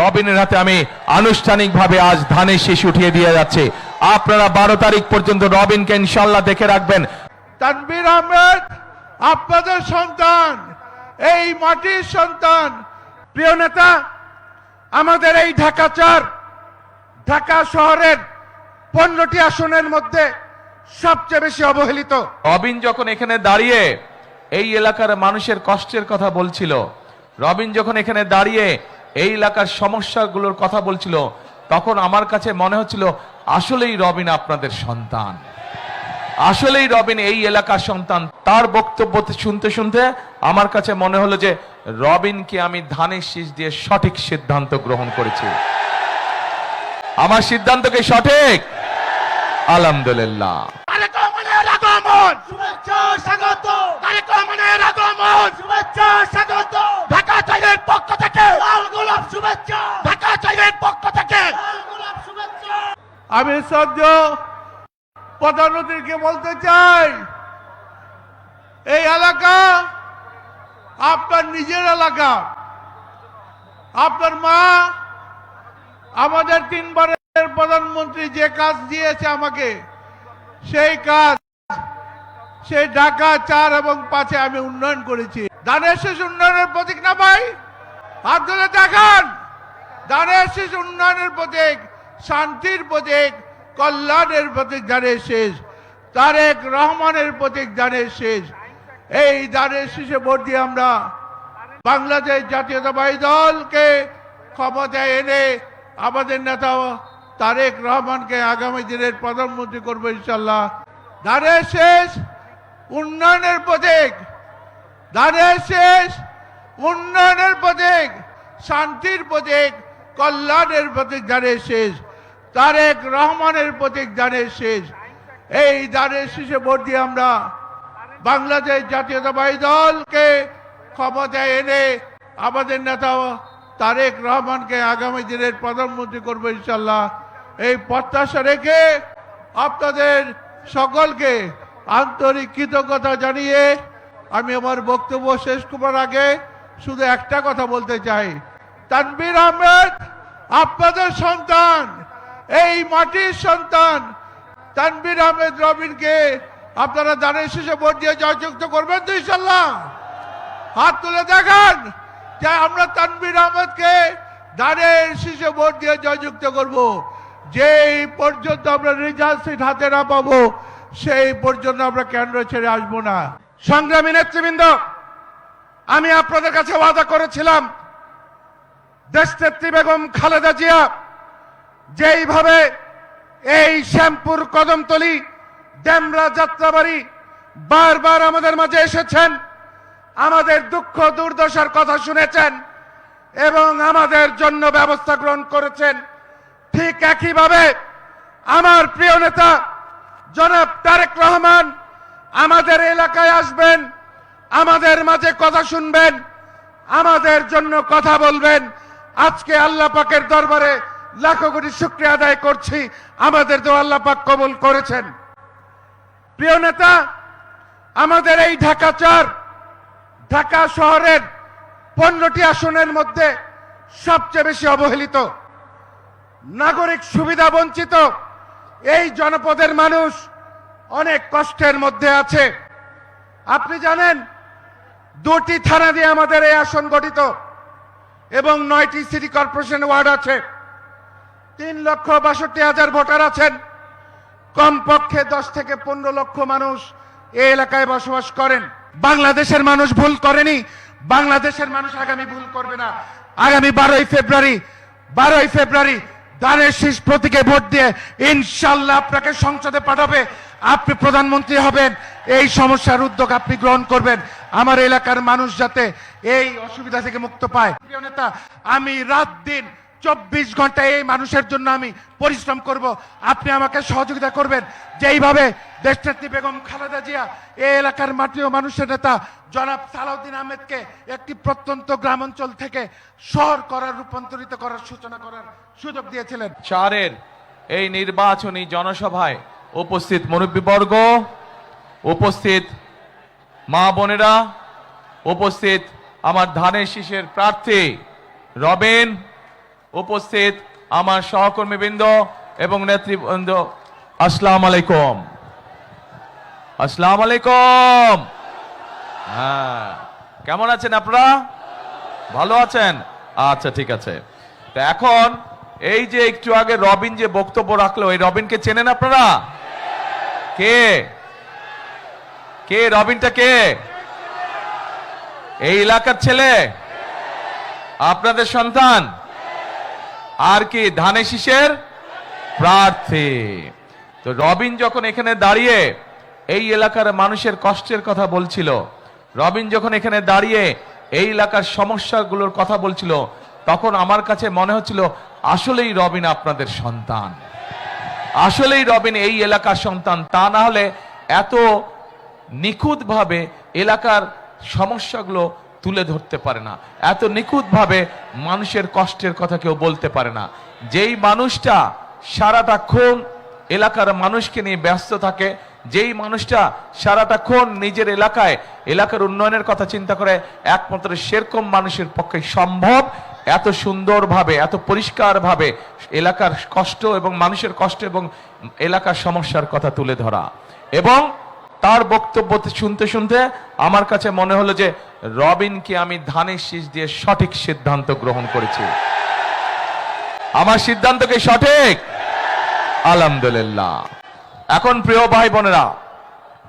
রবিনের হাতে আমি আনুষ্ঠানিকভাবে আজ ধানের শীষ উঠিয়ে দিয়ে যাচ্ছে। আপনারা 12 তারিখ পর্যন্ত রবিনকে ইনশাআল্লাহ দেখে রাখবেন। তানভীর আহমেদ আপনাদের সন্তান, এই মাটির সন্তান। প্রিয় নেতা, আমাদের এই ঢাকা শহরের 15টি আসনের মধ্যে সবচেয়ে বেশি অবহেলিত। রবিন যখন এখানে দাঁড়িয়ে এই এলাকার মানুষের কষ্টের কথা বলছিল, রবিন যখন এখানে দাঁড়িয়ে এই এলাকার সমস্যাগুলোর কথা বলছিল, তখন আমার কাছে মনে হচ্ছিল আসলেই রবিন আপনাদের সন্তান, আসলেই রবিন এই এলাকার সন্তান। তার বক্তব্য শুনতে শুনতে আমার কাছে মনে হলো যে রবিনকে আমি ধানের শীষ দিয়ে সঠিক সিদ্ধান্ত গ্রহণ করেছি। আমার সিদ্ধান্ত কি সঠিক? আলহামদুলিল্লাহ। আমি শ্রদ্ধেয় প্রধানমন্ত্রীকে বলতে চাই, এই এলাকা আপনার নিজের এলাকা। আপনার মা আমাদের 3 বারের প্রধানমন্ত্রী যে কাজ দিয়েছে আমাকে, সেই কাজ, সেই ঢাকা 4 এবং 5-এ আমি উন্নয়ন করেছি। ধানের শীষ উন্নয়নের প্রতীক না ভাই? হাত ধরে দেখান। ধানের শীষ উন্নয়নের প্রতীক, শান্তির প্রতীক, কল্যাণের প্রতীক ধানের শীষ, তারেক রহমানের প্রতীক ধানের শীষ। এই ধানের শীষে ভোট দিয়ে আমরা বাংলাদেশ জাতীয়তাবাদী দলকে ক্ষমতায় এনে আমাদের নেতা তারেক রহমানকে আগামী দিনের প্রধানমন্ত্রী করবো ইনশাল্লাহ। ধানের শীষ উন্নয়নের প্রতীক, ধানের শীষ উন্নয়নের প্রতীক, শান্তির প্রতীক, কল্যাণের প্রতীক ধানের শীষ, তারেক রহমানের প্রতীক ধানের শীষ। এই ধানের শীষে ভোট দিয়ে আমরা বাংলাদেশ জাতীয়তাবাদী দলকে ক্ষমতায় এনে আমাদের নেতা তারেক রহমানকে আগামী দিনের প্রধানমন্ত্রী করবো ইনশাল্লাহ। এই প্রত্যাশা রেখে আপনাদের সকলকে আন্তরিক কৃতজ্ঞতা জানিয়ে আমি আমার বক্তব্য শেষ করার আগে শুধু একটা কথা বলতে চাই। তানভীর আহমেদ আপনাদের সন্তান, এই মাটির সন্তান। তানভীর আহমেদ রবিনকে আপনারা ধানের শীষে ভোট দিয়ে জয়যুক্ত করবেন তো ইনশাল্লাহ? হাত তুলে দেখান যে আমরা তানভীর আহমেদকে ধানের শীষে ভোট দিয়ে জয়যুক্ত করব। যেই পর্যন্ত আমরা রেজাল্ট সিট হাতে না পাবো, সেই পর্যন্ত আমরা কেন্দ্র ছেড়ে আসবো না। সংগ্রামী নেতৃবৃন্দ, আমি আপনাদের কাছে ওয়াদা করেছিলাম, দেশনেত্রী বেগম খালেদা জিয়া যেইভাবে এই শ্যামপুর, কদমতলী, ডেমরা, যাত্রাবাড়ি বারবার আমাদের মাঝে এসেছেন, আমাদের দুঃখ দুর্দশার কথা শুনেছেন এবং আমাদের জন্য ব্যবস্থা গ্রহণ করেছেন, ঠিক একইভাবে আমার প্রিয় নেতা জনাব তারেক রহমান আমাদের এলাকায় আসবেন, আমাদের মাঝে কথা শুনবেন, আমাদের জন্য কথা বলবেন। আজকে আল্লাহ পাকের দরবারে লাখো কোটি শুকরিয়া আদায় করছি, আমাদের দোয়া আল্লাহ পাক কবুল করেছেন। প্রিয় নেতা, আমাদের এই ঢাকা শহরের 15টি আসনের মধ্যে সবচেয়ে বেশি অবহেলিত, নাগরিক সুবিধা বঞ্চিত এই জনপদের মানুষ অনেক কষ্টের মধ্যে আছে। আপনি জানেন 2টি থানা দিয়ে আমাদের এই আসন গঠিত এবং 9টি সিটি কর্পোরেশন ওয়ার্ড আছে। 3,62,000 ভোটার আছেন। কমপক্ষে 10 থেকে 15 লক্ষ মানুষ এই এলাকায় বসবাস করেন। বাংলাদেশের মানুষ ভুল করেনি, বাংলাদেশের মানুষ আগামী ভুল করবে না। আগামী 12ই ফেব্রুয়ারি ধানের শীষ প্রতীকে ভোট দিয়ে ইনশাল্লাহ আপনাকে সংসদে পাঠাবে, আপনি প্রধানমন্ত্রী হবেন। এই সমস্যার উদ্যোগ আপনি গ্রহণ করবেন, আমার এলাকার মানুষ যাতে এই অসুবিধা থেকে মুক্ত পায়। প্রিয় নেতা, আমি রাত দিন 24 ঘন্টা এই মানুষের জন্য আমি পরিশ্রম করব, আপনি আমাকে সহযোগিতা করবেন। যেইভাবে দেশনেত্রী বেগম খালেদা জিয়া এই এলাকার মাটি ও মানুষের নেতা জনাব সালাউদ্দিন আহমেদকে একটি প্রত্যন্ত গ্রামাঞ্চল থেকে শহর রূপান্তরিত করার সূচনা করার সুযোগ দিয়েছিলেন। 4-এর এই নির্বাচনী জনসভায় উপস্থিত মুরব্বীবর্গ, উপস্থিত মা বোনেরা, উপস্থিত আমার ধানের শীষের প্রার্থী রবিন, উপস্থিত আমার সহকর্মীবৃন্দ এবং নেতৃবৃন্দ, আসসালামু আলাইকুম। আসসালামু আলাইকুম। হ্যাঁ, কেমন আছেন আপনারা? ভালো আছেন? আচ্ছা, ঠিক আছে। তো এখন এই যে একটু আগে রবিন যে বক্তব্য রাখলো, এই রবিনকে চেনেন আপনারা? কে কে রবিনটা কে? এই এলাকার ছেলে, আপনাদের সন্তান, আর কি ধানের শীষের প্রার্থী। তো রবিন যখন এখানে দাঁড়িয়ে এই এলাকার মানুষের কষ্টের কথা বলছিল, রবিন যখন এখানে দাঁড়িয়ে এই এলাকার সমস্যাগুলোর কথা বলছিল, তখন আমার কাছে মনে হচ্ছিল আসলেই রবিন আপনাদের সন্তান, আসলেই রবিন এই এলাকার সন্তান। তা না হলে এত নিখুঁতভাবে এলাকার সমস্যাগুলো তুলে ধরতে পারে না, এত নিখুঁতভাবে মানুষের কষ্টের কথা কেউ বলতে পারে না। যেই মানুষটা সারাটাক্ষণ এলাকার মানুষকে নিয়ে ব্যস্ত থাকে, যেই মানুষটা সারাটাক্ষণ নিজের এলাকার উন্নয়নের কথা চিন্তা করে, একমাত্র সেরকম মানুষের পক্ষে সম্ভব এত সুন্দরভাবে, এত পরিষ্কারভাবে এলাকার কষ্ট এবং মানুষের কষ্ট এবং এলাকার সমস্যার কথা তুলে ধরা। এবং তার বক্তব্য শুনতে শুনতে আমার কাছে মনে হলো যে রবিনকে আমি ধানের শীষ দিয়ে সঠিক সিদ্ধান্ত গ্রহণ করেছি। আমার সিদ্ধান্ত কি সঠিক? আলহামদুলিল্লাহ। এখন প্রিয় ভাই বোনেরা,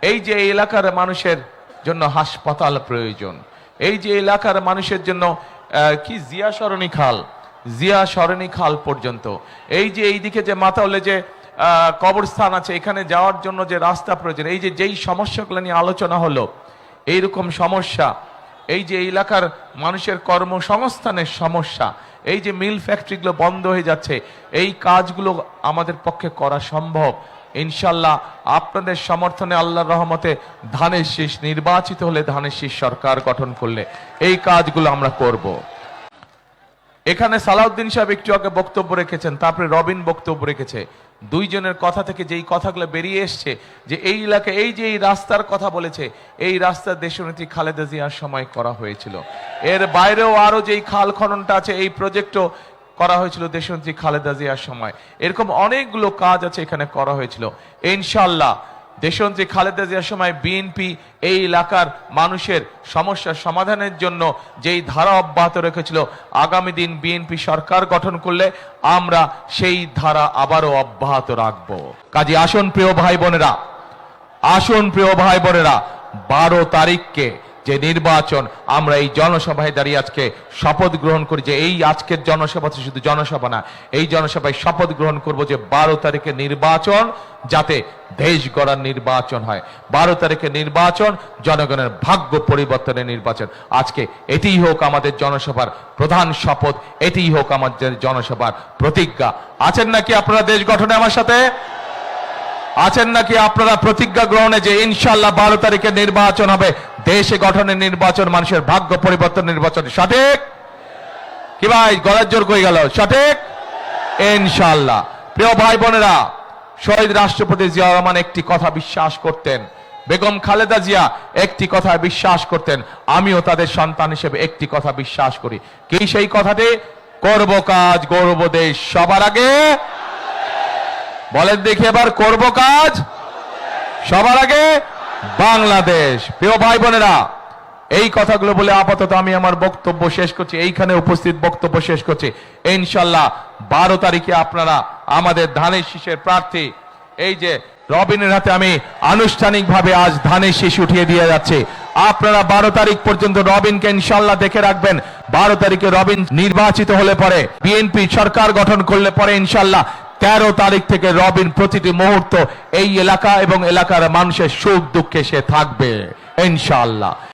এই যে এলাকার মানুষের জন্য হাসপাতাল প্রয়োজন, এই যে এলাকার মানুষের জন্য কি জিয়া সরণী খাল পর্যন্ত, এই যে এইদিকে যে মাথাওলে যে কবরস্থান আছে, এখানে যাওয়ার জন্য যে রাস্তা প্রয়োজন, এই যে যেই সমস্যাগুলো নিয়ে আলোচনা হলো, এইরকম সমস্যা, এই যে এলাকার মানুষের কর্মসংস্থানের সমস্যা, এই যে মিল ফ্যাক্টরিগুলো বন্ধ হয়ে যাচ্ছে, এই কাজগুলো আমাদের পক্ষে করা সম্ভব ইনশাল্লাহ। আপনাদের সমর্থনে, আল্লাহর রহমতে ধানের শীষ নির্বাচিত হলে, ধানের শীষ সরকার গঠন করলে এই কাজগুলো আমরা করব। এখানে সালাউদ্দিন সাহেব একটু আগে বক্তব্য রেখেছেন, তারপরে রবিন বক্তব্য রেখেছে। দুইজনের কথা থেকে যেই কথাগুলো বেরিয়ে এসছে, যে এই এলাকায় এই যে এই রাস্তার কথা বলেছে, এই রাস্তা দেশনেত্রী খালেদা জিয়ার সময় করা হয়েছিল। এর বাইরেও আরো যেই খাল খননটা আছে, এই প্রজেক্টও করা হয়েছিল দেশনেত্রী খালেদা জিয়ার সময়। এরকম অনেকগুলো কাজ আছে এখানে করা হয়েছিল। ইনশাআল্লাহ দেশনেত্রী খালেদা জিয়ার সময় বিএনপি এই এলাকার মানুষের সমস্যার সমাধানের জন্য যেই ধারা অব্যাহত রেখেছিল, আগামী দিন বিএনপি সরকার গঠন করলে আমরা সেই ধারা আবারও অব্যাহত রাখব। কাজে আসুন প্রিয় ভাই বোনেরা, 12 তারিখকে যে নির্বাচন, আমরা এই জনসভায় দাঁড়িয়ে আজকে শপথ গ্রহণ করি যে এই আজকের জনসভা শুধু জনসভা না, এই জনসভায় শপথ গ্রহণ করব যে 12 তারিখে নির্বাচন যাতে দেশ গড়ার নির্বাচন হয়। 12 তারিখে নির্বাচন জনগণের ভাগ্য পরিবর্তনের নির্বাচন। আজকে এটিই হোক আমাদের জনসভার প্রধান শপথ, এটিই হোক আমাদের জনসভার প্রতিজ্ঞা। আছেন নাকি আপনারা দেশ গঠনে আমার সাথে? আছেন নাকি আপনারা প্রতিজ্ঞা গ্রহণে যে ইনশাআল্লাহ 12 তারিখে নির্বাচন হবে, দেশে গঠনের নির্বাচন, মানুষের ভাগ্য পরিবর্তন নির্বাচন? সঠিক কি ভাই? গলার জোর কই গেল? সঠিক ইনশাআল্লাহ। প্রিয় ভাই বোনেরা, শহীদ রাষ্ট্রপতি জিয়াউর রহমান একটি কথা বিশ্বাস করতেন, বেগম খালেদা জিয়া একটি কথা বিশ্বাস করতেন, আমিও তাদের সন্তান হিসেবে একটি কথা বিশ্বাস করি। কি সেই কথাটি? করব কাজ, গড়ব দেশ, সবার আগে বলেন দেখি এবার, করব কাজ, সবার আগে বাংলাদেশ। প্রিয় ভাই বোনেরা, এই কথাগুলো বলে আপাতত আমি আমার বক্তব্য শেষ করছি, এইখানে উপস্থিত বক্তব্য শেষ করছি। ইনশাআল্লাহ 12 তারিখে আপনারা আমাদের ধানের শীষের প্রার্থী এই যে রবিনের হাতে আমি আনুষ্ঠানিকভাবে আজ ধানের শীষ উঠিয়ে দিয়ে যাচ্ছি। আপনারা 12 তারিখ পর্যন্ত রবিনকে ইনশাআল্লাহ দেখে রাখবেন। 12 তারিখে রবিন নির্বাচিত হলে পরে, বিএনপি সরকার গঠন করলে পরে ইনশাআল্লাহ 13 তারিখ থেকে রবিন প্রতিটি মুহূর্ত এই এলাকা এবং এলাকার মানুষের সুখ দুঃখে সে থাকবে ইনশাআল্লাহ।